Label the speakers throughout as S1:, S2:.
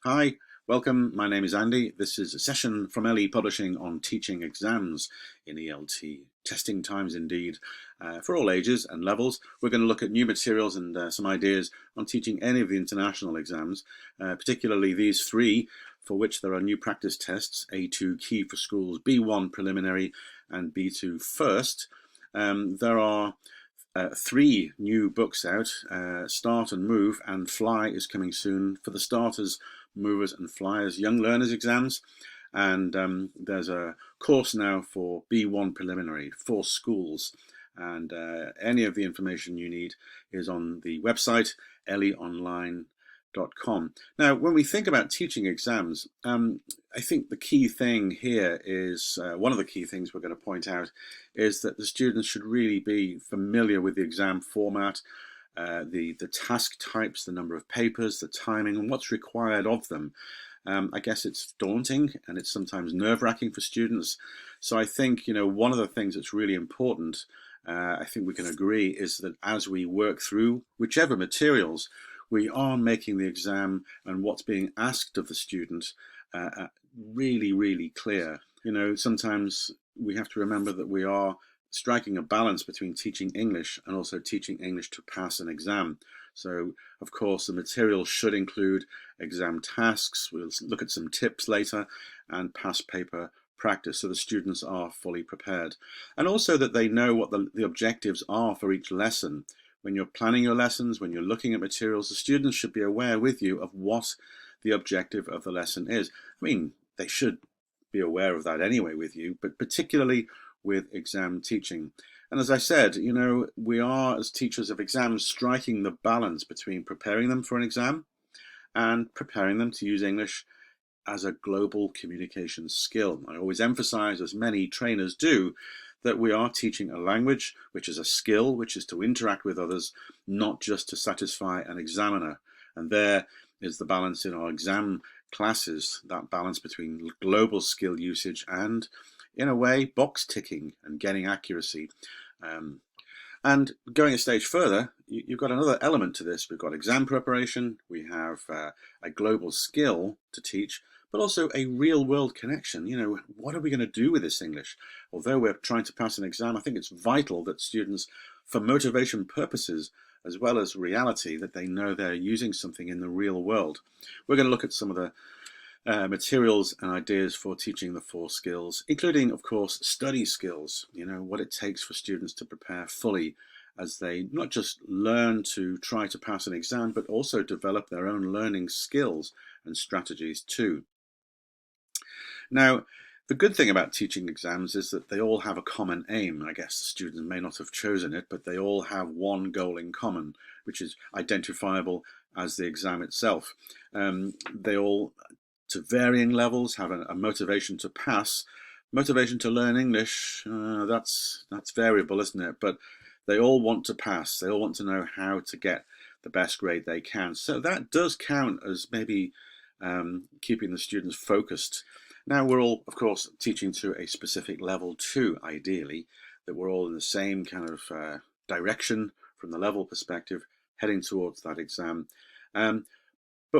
S1: Hi, welcome. My name is Andy. This is a session from LE Publishing on teaching exams in ELT. Testing times indeed, for all ages and levels. We're going to look at new materials and some ideas on teaching any of the international exams, particularly these three for which there are new practice tests: A2 Key for Schools, B1 Preliminary and B2 First. There are three new books out. Start and Move and Fly is coming soon for the starters, movers and flyers young learners exams. And there's a course now for B1 Preliminary for schools. And any of the information you need is on the website leonline.com. Now, when we think about teaching exams, I think the key thing here is, one of the key things we're going to point out is that the students should really be familiar with the exam format, the task types, the number of papers, the timing, and what's required of them. I guess it's daunting and it's sometimes nerve-wracking for students. So I think, one of the things that's really important, I think we can agree, is that as we work through whichever materials, we are making the exam and what's being asked of the student really, really clear. Sometimes we have to remember that we are striking a balance between teaching English and also teaching English to pass an exam. So, of course, the material should include exam tasks. We'll look at some tips later, and past paper practice, so the students are fully prepared. And also that they know what the objectives are for each lesson. When you're planning your lessons, when you're looking at materials, the students should be aware with you of what the objective of the lesson is. I mean, they should be aware of that anyway with you, but particularly with exam teaching. And as I said, we are, as teachers of exams, striking the balance between preparing them for an exam and preparing them to use English as a global communication skill. I always emphasize, as many trainers do, that we are teaching a language, which is a skill, which is to interact with others, not just to satisfy an examiner. And there is the balance in our exam classes, that balance between global skill usage and, in a way, box ticking and getting accuracy. And going a stage further, you've got another element to this. We've got exam preparation, we have a global skill to teach, but also a real world connection. What are we going to do with this English? Although we're trying to pass an exam, I think it's vital that students, for motivation purposes, as well as reality, that they know they're using something in the real world. We're going to look at some of the materials and ideas for teaching the four skills, including, of course, study skills, what it takes for students to prepare fully as they not just learn to try to pass an exam, but also develop their own learning skills and strategies too. Now, the good thing about teaching exams is that they all have a common aim. I guess the students may not have chosen it, but they all have one goal in common, which is identifiable as the exam itself. They all, to varying levels, have a motivation to pass. Motivation to learn English, that's variable, isn't it? But they all want to pass. They all want to know how to get the best grade they can. So that does count as maybe keeping the students focused. Now, we're all, of course, teaching to a specific level too, ideally, that we're all in the same kind of direction from the level perspective, heading towards that exam. But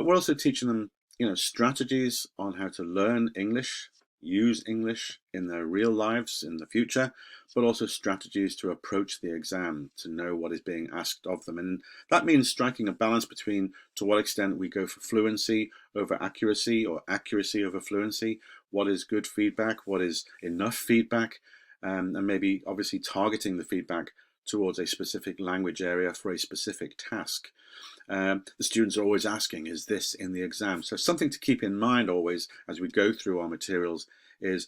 S1: we're also teaching them strategies on how to learn English, use English in their real lives in the future, but also strategies to approach the exam, to know what is being asked of them. And that means striking a balance between to what extent we go for fluency over accuracy or accuracy over fluency, what is good feedback, what is enough feedback, and maybe obviously targeting the feedback towards a specific language area for a specific task. The students are always asking, is this in the exam? So something to keep in mind always as we go through our materials is,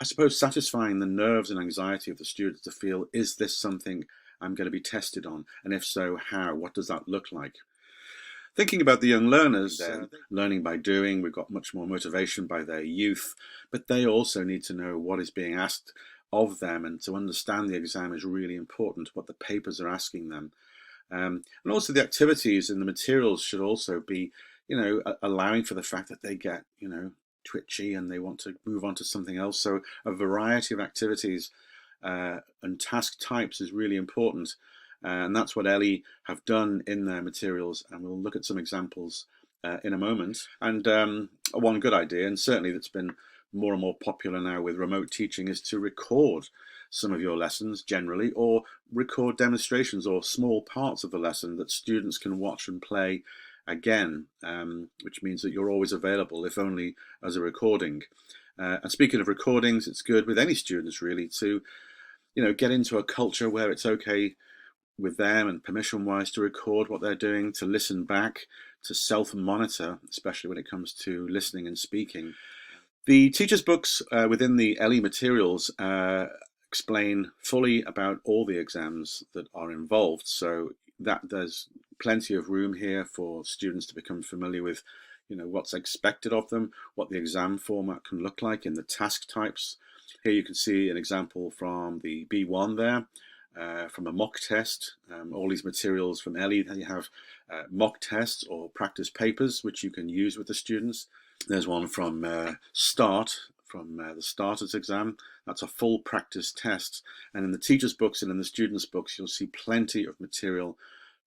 S1: I suppose, satisfying the nerves and anxiety of the students to feel, is this something I'm going to be tested on? And if so, how? What does that look like? Thinking about the young learners, they're learning by doing. We've got much more motivation by their youth, but they also need to know what is being asked of them, and to understand the exam is really important, what the papers are asking them. And also the activities and the materials should also be, allowing for the fact that they get, twitchy and they want to move on to something else. So a variety of activities and task types is really important. And that's what LE have done in their materials. And we'll look at some examples in a moment. And one good idea, and certainly that's been more and more popular now with remote teaching, is to record some of your lessons generally, or record demonstrations or small parts of the lesson that students can watch and play again, which means that you're always available, if only as a recording. And speaking of recordings, it's good with any students really to, get into a culture where it's okay with them and permission-wise to record what they're doing, to listen back, to self-monitor, especially when it comes to listening and speaking. The teacher's books within the LE materials explain fully about all the exams that are involved, so that there's plenty of room here for students to become familiar with what's expected of them, what the exam format can look like in the task types. Here you can see an example from the B1 there, from a mock test. All these materials from LE, you have mock tests or practice papers which you can use with the students. There's one from START, from the starters exam. That's a full practice test. And in the teacher's books and in the students' books, you'll see plenty of material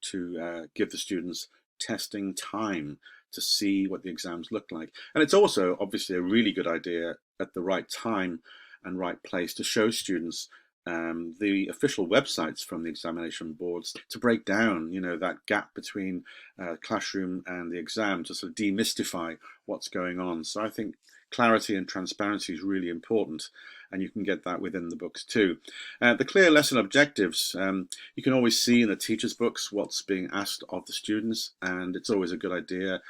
S1: to give the students testing time to see what the exams look like. And it's also obviously a really good idea at the right time and right place to show students the official websites from the examination boards, to break down, that gap between classroom and the exam, to sort of demystify what's going on. So I think clarity and transparency is really important, and you can get that within the books too. The clear lesson objectives, you can always see in the teacher's books what's being asked of the students, and it's always a good idea,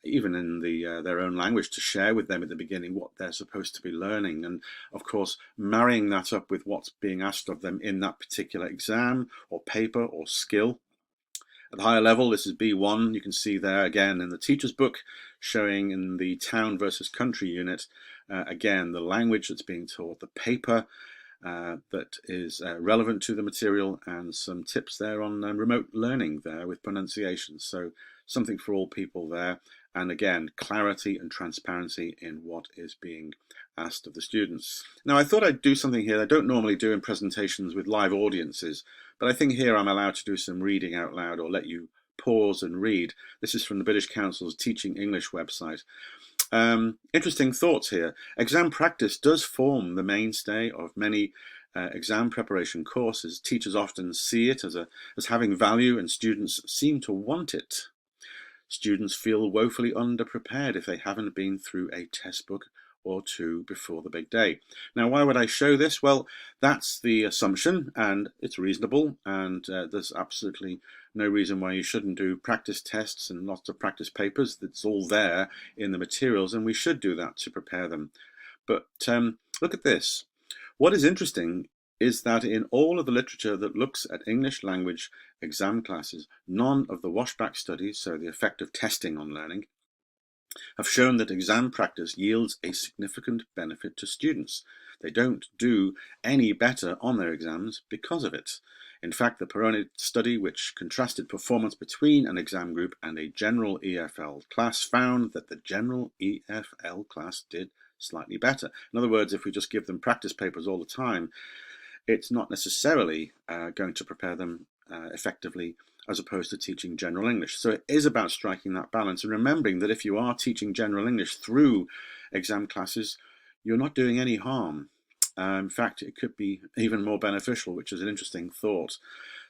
S1: even in their own language, to share with them at the beginning what they're supposed to be learning, and of course marrying that up with what's being asked of them in that particular exam or paper or skill. At the higher level, this is B1. You can see there again in the teacher's book, showing in the town versus country unit, again the language that's being taught, the paper that is relevant to the material, and some tips there on remote learning there with pronunciation. So something for all people there. And again, clarity and transparency in what is being asked of the students. Now, I thought I'd do something here I don't normally do in presentations with live audiences, but I think here I'm allowed to do some reading out loud, or let you pause and read. This is from the British Council's Teaching English website. Interesting thoughts here. Exam practice does form the mainstay of many exam preparation courses. Teachers often see it as having value, and students seem to want it. Students feel woefully underprepared if they haven't been through a test book or two before the big day. Now, why would I show this? Well, that's the assumption, and it's reasonable, and there's absolutely no reason why you shouldn't do practice tests and lots of practice papers. It's all there in the materials, and we should do that to prepare them. But look at this. What is interesting is that in all of the literature that looks at English language exam classes, none of the washback studies, so the effect of testing on learning, have shown that exam practice yields a significant benefit to students. They don't do any better on their exams because of it. In fact, the Peroni study, which contrasted performance between an exam group and a general EFL class, found that the general EFL class did slightly better. In other words, if we just give them practice papers all the time, it's not necessarily going to prepare them effectively, as opposed to teaching general English. So it is about striking that balance and remembering that if you are teaching general English through exam classes, you're not doing any harm. In fact, it could be even more beneficial, which is an interesting thought.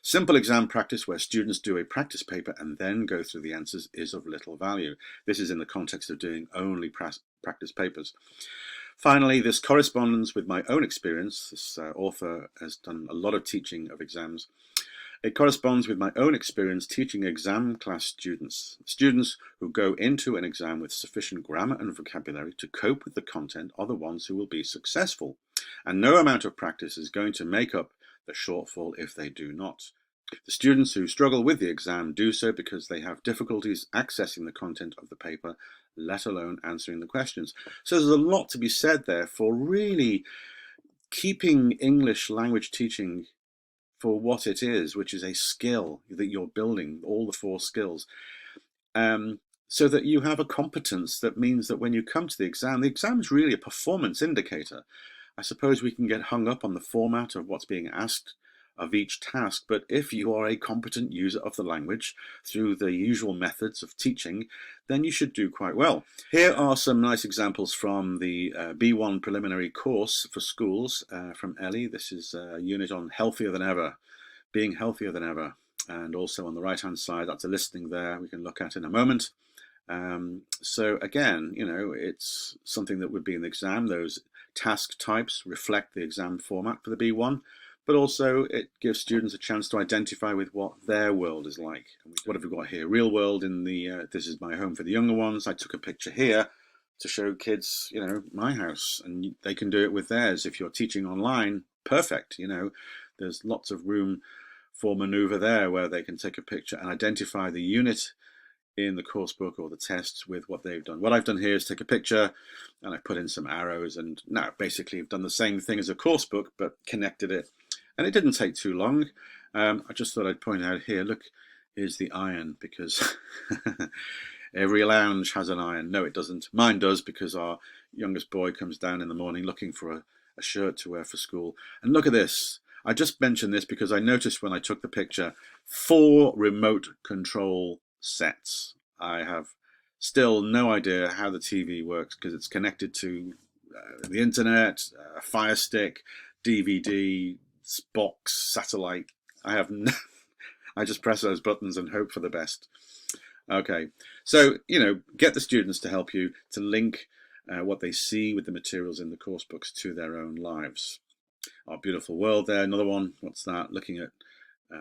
S1: Simple exam practice where students do a practice paper and then go through the answers is of little value. This is in the context of doing only practice papers. Finally, this corresponds with my own experience. This author has done a lot of teaching of exams. It corresponds with my own experience teaching exam class students. Students who go into an exam with sufficient grammar and vocabulary to cope with the content are the ones who will be successful. And no amount of practice is going to make up the shortfall if they do not. The students who struggle with the exam do so because they have difficulties accessing the content of the paper, let alone answering the questions. So there's a lot to be said there for really keeping English language teaching for what it is, which is a skill that you're building, all the 4 skills, so that you have a competence that means that when you come to the exam is really a performance indicator. I suppose we can get hung up on the format of what's being asked of each task, but if you are a competent user of the language through the usual methods of teaching, then you should do quite well. Here are some nice examples from the B1 preliminary course for schools from Ellie. This is a unit on healthier than ever, being healthier than ever. And also on the right hand side, that's a listing there we can look at in a moment. So again, you know, it's something that would be in the exam. Those task types reflect the exam format for the B1, but also it gives students a chance to identify with what their world is like. What have we got here? Real world in the, this is my home for the younger ones. I took a picture here to show kids, you know, my house, and they can do it with theirs. If you're teaching online, perfect, you know, there's lots of room for maneuver there where they can take a picture and identify the unit in the course book or the tests with what they've done. What I've done here is take a picture and I put in some arrows, and now basically I've done the same thing as a course book but connected it, and it didn't take too long. I just thought I'd point out here, look, here's the iron, because every lounge has an iron. No, it doesn't. Mine does, because our youngest boy comes down in the morning looking for a shirt to wear for school. And look at this. I just mentioned this because I noticed when I took the picture, 4 remote control sets. I have still no idea how the TV works because it's connected to the internet, a Fire Stick, DVD, box, satellite. I have no, I just press those buttons and hope for the best. Okay, so, you know, get the students to help you to link what they see with the materials in the course books to their own lives. Our beautiful world there, another one. What's that? Looking at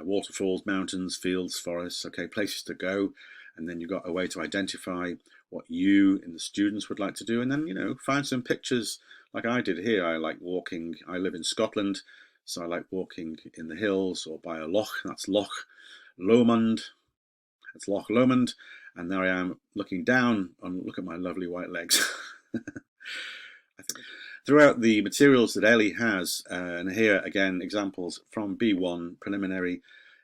S1: waterfalls, mountains, fields, forests. Okay, places to go. And then you've got a way to identify what you and the students would like to do. And then, you know, find some pictures like I did here. I like walking. I live in Scotland, so I like walking in the hills or by a loch. That's Loch Lomond. It's Loch Lomond. And there I am looking down on, look at my lovely white legs. I think throughout the materials that Ellie has, and here again examples from B1 preliminary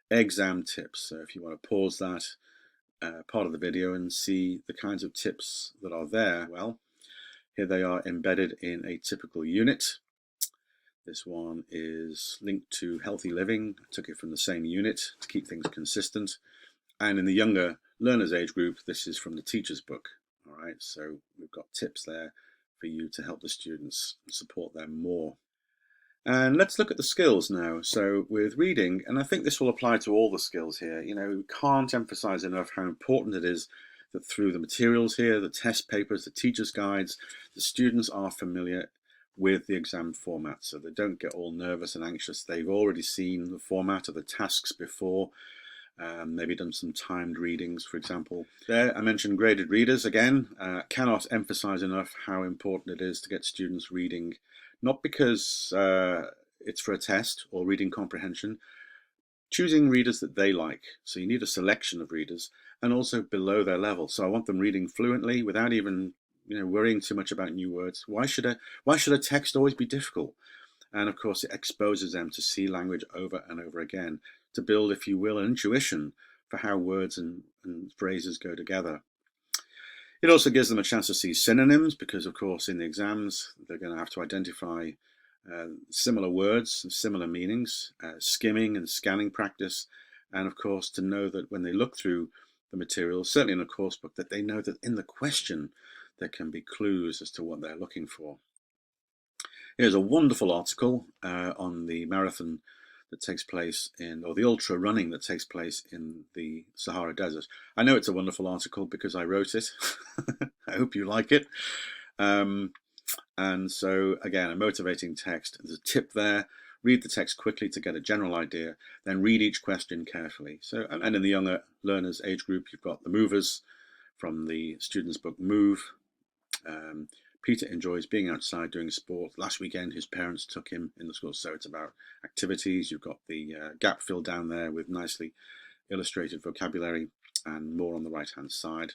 S1: exam tips. So if you want to pause that part of the video and see the kinds of tips that are there, well, here they are embedded in a typical unit. This one is linked to healthy living. I took it from the same unit to keep things consistent. And in the younger learners age group, this is from the teacher's book. All right, so we've got tips there for you to help the students and support them more. And let's look at the skills now. So with reading, and I think this will apply to all the skills here, you know, we can't emphasize enough how important it is that through the materials here, the test papers, the teacher's guides, the students are familiar with the exam format, so they don't get all nervous and anxious. They've already seen the format of the tasks before, maybe done some timed readings, for example. There, I mentioned graded readers again. Cannot emphasize enough how important it is to get students reading, not because it's for a test or reading comprehension, choosing readers that they like. So you need a selection of readers, and also below their level. So I want them reading fluently without even, you know, worrying too much about new words. Why should a text always be difficult? And of course, it exposes them to see language over and over again, to build, if you will, an intuition for how words and phrases go together. It also gives them a chance to see synonyms, because of course in the exams they're going to have to identify similar words and similar meanings, skimming and scanning practice, and of course to know that when they look through the materials, certainly in a course book, that they know that in the question there can be clues as to what they're looking for. Here's a wonderful article on the marathon that takes place in, or the ultra running that takes place in the Sahara Desert. I know it's a wonderful article because I wrote it. I hope you like it. And so again, a motivating text. There's a tip there. Read the text quickly to get a general idea, then read each question carefully. So, and in the younger learners age group, you've got the movers from the student's book Move. Peter enjoys being outside doing sport. Last weekend his parents took him in the school, so it's about activities. You've got the gap filled down there with nicely illustrated vocabulary, and more on the right hand side.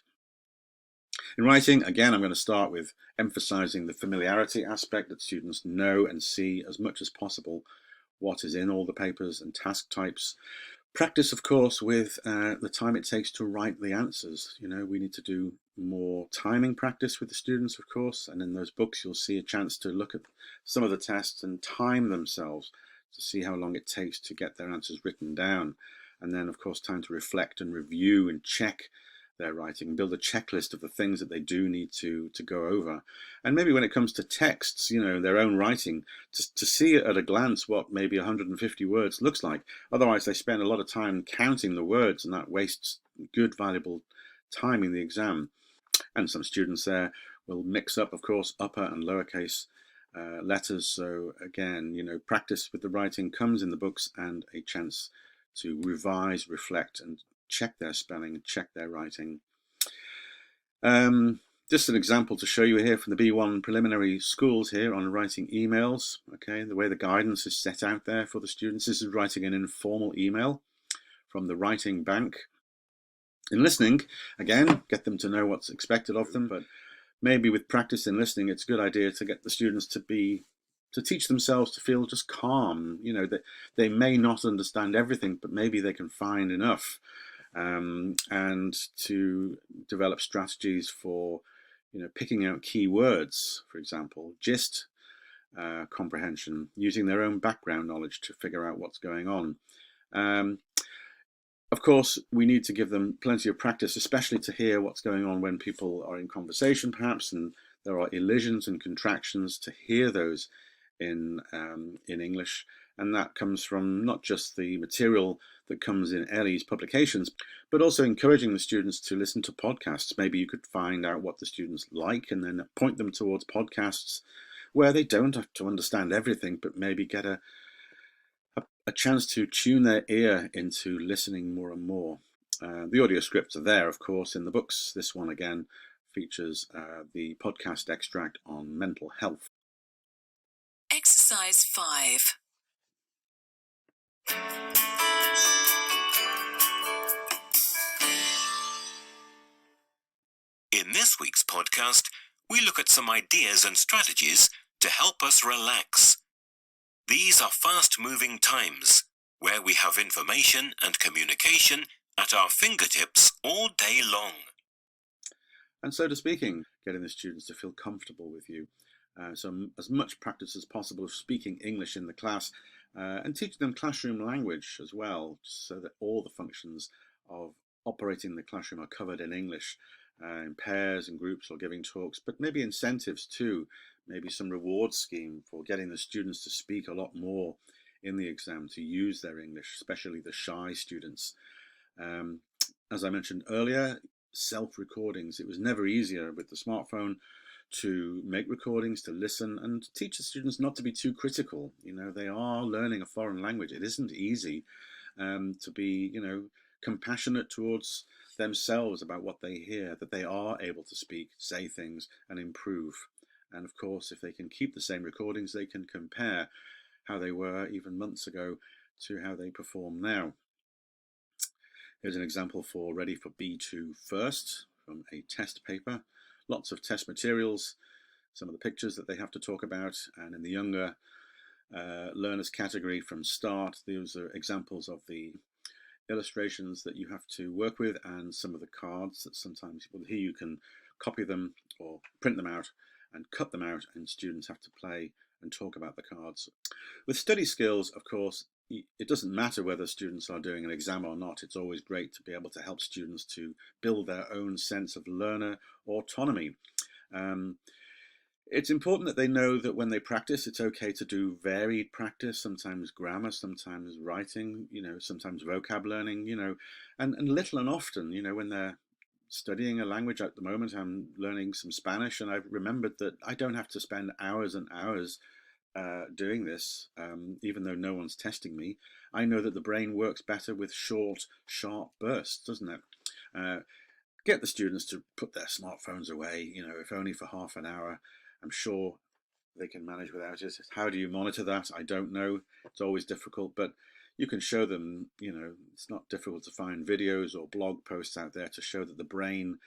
S1: In writing, again, I'm going to start with emphasizing the familiarity aspect, that students know and see as much as possible what is in all the papers and task types. Practice, of course, with the time it takes to write the answers. You know, we need to do more timing practice with the students, of course, and in those books you'll see a chance to look at some of the tests and time themselves to see how long it takes to get their answers written down. And then, of course, time to reflect and review and check their writing and build a checklist of the things that they do need to go over. And maybe when it comes to texts, their own writing, to see at a glance what maybe 150 words looks like. Otherwise, they spend a lot of time counting the words, and that wastes good, valuable time in the exam. And some students there will mix up, of course, upper and lowercase letters. So again, practice with the writing comes in the books, and a chance to revise, reflect, and check their spelling, check their writing. Just an example to show you here from the B1 preliminary schools here on writing emails. Okay, the way the guidance is set out there for the students. This is writing an informal email from the writing bank. In listening, again, get them to know what's expected of them, but maybe with practice in listening, it's a good idea to get the students to teach themselves to feel just calm, that they may not understand everything, but maybe they can find enough, and to develop strategies for, picking out key words, for example, gist comprehension, using their own background knowledge to figure out what's going on. Of course, we need to give them plenty of practice, especially to hear what's going on when people are in conversation, perhaps, and there are elisions and contractions, to hear those in English. And that comes from not just the material that comes in Ellie's publications, but also encouraging the students to listen to podcasts. Maybe you could find out what the students like and then point them towards podcasts where they don't have to understand everything, but maybe get a chance to tune their ear into listening more and more. The audio scripts are there, of course, in the books. This one, again, features the podcast extract on mental health.
S2: Exercise 5. In this week's podcast, we look at some ideas and strategies to help us relax. These are fast-moving times where we have information and communication at our fingertips all day long.
S1: And so to speaking, getting the students to feel comfortable with you. So as much practice as possible of speaking English in the class, and teaching them classroom language as well, so that all the functions of operating the classroom are covered in English, in pairs and groups or giving talks, but maybe incentives too, maybe some reward scheme for getting the students to speak a lot more in the exam, to use their English, especially the shy students. As I mentioned earlier, self-recordings. It was never easier with the smartphone to make recordings, to listen, and teach the students not to be too critical. They are learning a foreign language. It isn't easy to be, compassionate towards themselves about what they hear, that they are able to speak, say things, and improve. And of course, if they can keep the same recordings, they can compare how they were even months ago to how they perform now. Here's an example for Ready for B2 First from a test paper. Lots of test materials, some of the pictures that they have to talk about, and in the younger learners category from start, those are examples of the illustrations that you have to work with, and some of the cards that sometimes, here you can copy them or print them out and cut them out, and students have to play and talk about the cards. With study skills, of course, it doesn't matter whether students are doing an exam or not. It's always great to be able to help students to build their own sense of learner autonomy. It's important that they know that when they practice, it's okay to do varied practice, sometimes grammar, sometimes writing, sometimes vocab learning, and little and often, when they're studying a language. At the moment, I'm learning some Spanish, and I've remembered that I don't have to spend hours and hours doing this, even though no one's testing me. I know that the brain works better with short, sharp bursts, doesn't it? Get the students to put their smartphones away, if only for half an hour. I'm sure they can manage without it. How do you monitor that? I don't know. It's always difficult, but you can show them, it's not difficult to find videos or blog posts out there to show that the brain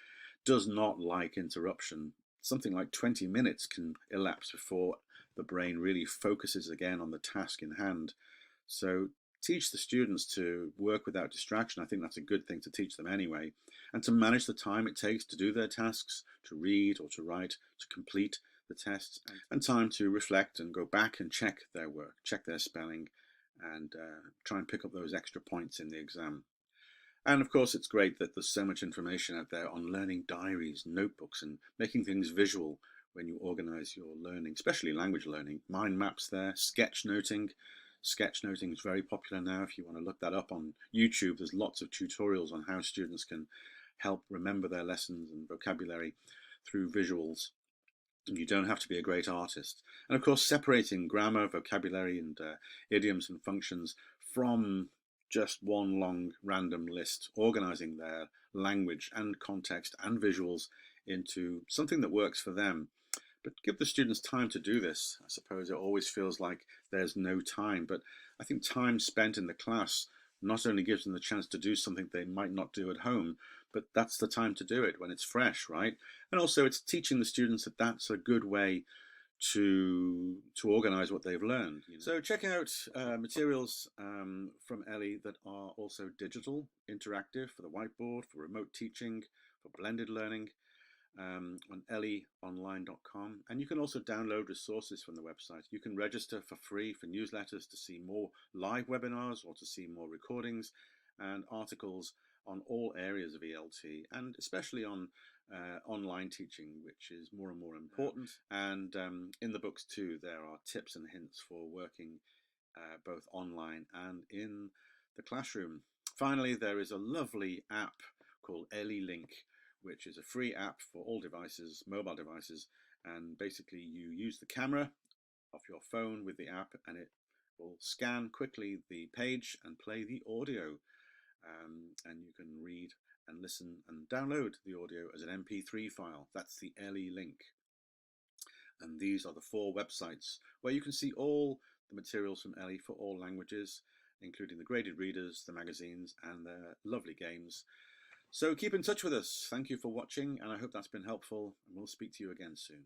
S1: does not like interruption. Something like 20 minutes can elapse before the brain really focuses again on the task in hand. So teach the students to work without distraction. I think that's a good thing to teach them anyway. And to manage the time it takes to do their tasks, to read or to write, to complete the tests, and time to reflect and go back and check their work, check their spelling, and try and pick up those extra points in the exam. And of course, it's great that there's so much information out there on learning diaries, notebooks, and making things visual when you organize your learning, especially language learning. Mind maps there, sketchnoting. Sketchnoting is very popular now. If you want to look that up on YouTube, there's lots of tutorials on how students can help remember their lessons and vocabulary through visuals. And you don't have to be a great artist. And of course, separating grammar, vocabulary, and idioms and functions from just one long random list, organizing their language and context and visuals into something that works for them. But give the students time to do this. I suppose it always feels like there's no time, but I think time spent in the class not only gives them the chance to do something they might not do at home, but that's the time to do it when it's fresh, right? And also it's teaching the students that that's a good way to organize what they've learned. So check out materials from Ellie that are also digital, interactive, for the whiteboard, for remote teaching, for blended learning, on ellieonline.com. And you can also download resources from the website. You can register for free for newsletters to see more live webinars or to see more recordings and articles on all areas of ELT, and especially on online teaching, which is more and more important. And in the books too, there are tips and hints for working both online and in the classroom. Finally, there is a lovely app called Ellie Link, which is a free app for all devices, mobile devices, and basically you use the camera of your phone with the app and it will scan quickly the page and play the audio, and you can read and listen and download the audio as an MP3 file. That's the Ellie Link. And these are the 4 websites where you can see all the materials from Ellie for all languages, including the graded readers, the magazines, and the lovely games. So keep in touch with us. Thank you for watching, and I hope that's been helpful, and we'll speak to you again soon.